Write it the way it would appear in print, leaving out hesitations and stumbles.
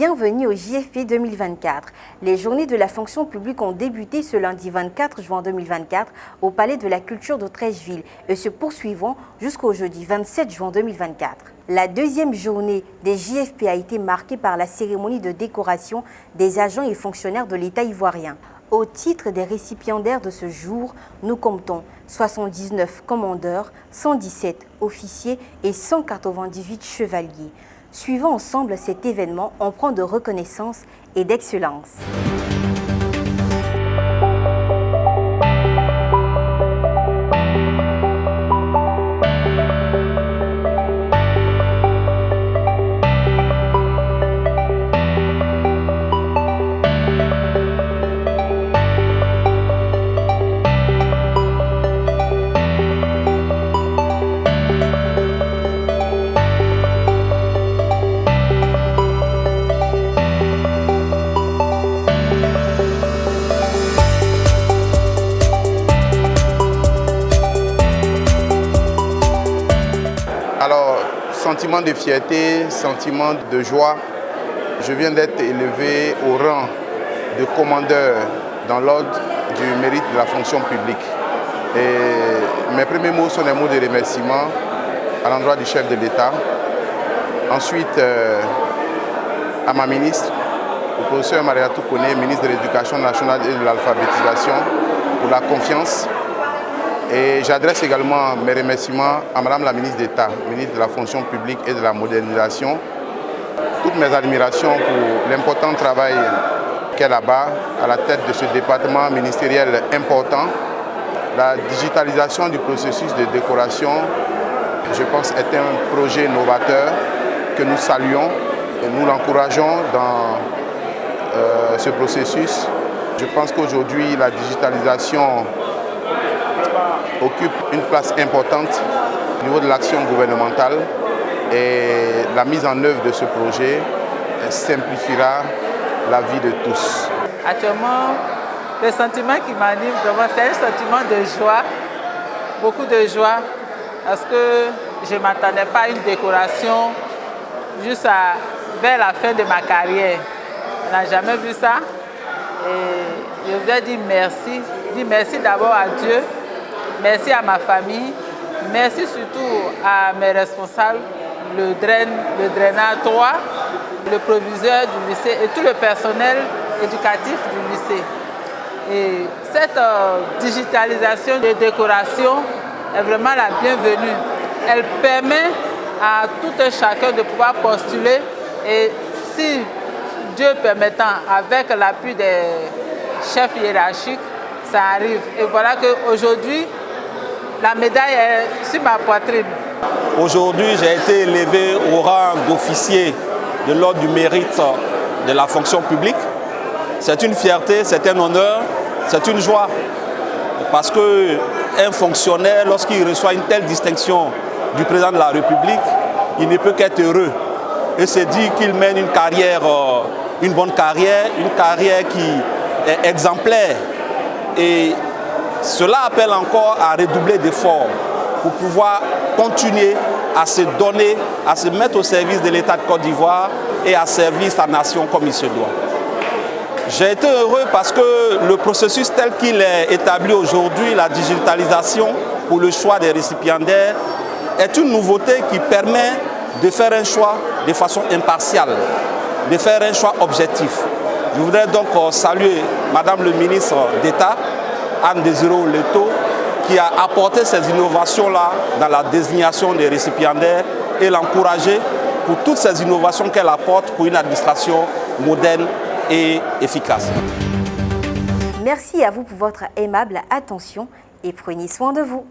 Bienvenue au JFP 2024. Les journées de la fonction publique ont débuté ce lundi 24 juin 2024 au Palais de la Culture de Treichville et se poursuivront jusqu'au jeudi 27 juin 2024. La deuxième journée des JFP a été marquée par la cérémonie de décoration des agents et fonctionnaires de l'État ivoirien. Au titre des récipiendaires de ce jour, nous comptons 79 commandeurs, 117 officiers et 198 chevaliers. Suivons ensemble cet événement en prend de reconnaissance et d'excellence. Alors, sentiment de fierté, sentiment de joie. Je viens d'être élevé au rang de commandeur dans l'ordre du mérite de la fonction publique. Et mes premiers mots sont des mots de remerciement à l'endroit du chef de l'État. Ensuite, à ma ministre, le professeur Mariatou Kone, ministre de l'Éducation nationale et de l'alphabétisation, pour la confiance. Et j'adresse également mes remerciements à Madame la ministre d'État, ministre de la fonction publique et de la modernisation. Toutes mes admirations pour l'important travail qu'elle a là-bas, à la tête de ce département ministériel important. La digitalisation du processus de décoration, je pense, est un projet novateur que nous saluons et nous l'encourageons dans ce processus. Je pense qu'aujourd'hui, la digitalisation occupe une place importante au niveau de l'action gouvernementale et la mise en œuvre de ce projet simplifiera la vie de tous. Actuellement, le sentiment qui m'anime vraiment, c'est un sentiment de joie, beaucoup de joie, parce que je ne m'attendais pas à une décoration juste vers la fin de ma carrière. On n'a jamais vu ça. Et je voudrais dire merci d'abord à Dieu. Merci à ma famille, merci surtout à mes responsables, le drainage 3, le proviseur du lycée et tout le personnel éducatif du lycée. Et cette digitalisation de décoration est vraiment la bienvenue. Elle permet à tout un chacun de pouvoir postuler et si Dieu permettant, avec l'appui des chefs hiérarchiques, ça arrive. Et voilà qu'aujourd'hui, la médaille est sur ma poitrine. Aujourd'hui, j'ai été élevé au rang d'officier de l'ordre du mérite de la fonction publique. C'est une fierté, c'est un honneur, c'est une joie. Parce qu'un fonctionnaire, lorsqu'il reçoit une telle distinction du président de la République, il ne peut qu'être heureux. Et c'est dire qu'il mène une carrière, une bonne carrière, une carrière qui est exemplaire. Et cela appelle encore à redoubler d'efforts pour pouvoir continuer à se donner, à se mettre au service de l'État de Côte d'Ivoire et à servir sa nation comme il se doit. J'ai été heureux parce que le processus tel qu'il est établi aujourd'hui, la digitalisation pour le choix des récipiendaires, est une nouveauté qui permet de faire un choix de façon impartiale, de faire un choix objectif. Je voudrais donc saluer Madame le ministre d'État, Anne Désiré Leto, qui a apporté ces innovations-là dans la désignation des récipiendaires et l'encourager pour toutes ces innovations qu'elle apporte pour une administration moderne et efficace. Merci à vous pour votre aimable attention et prenez soin de vous.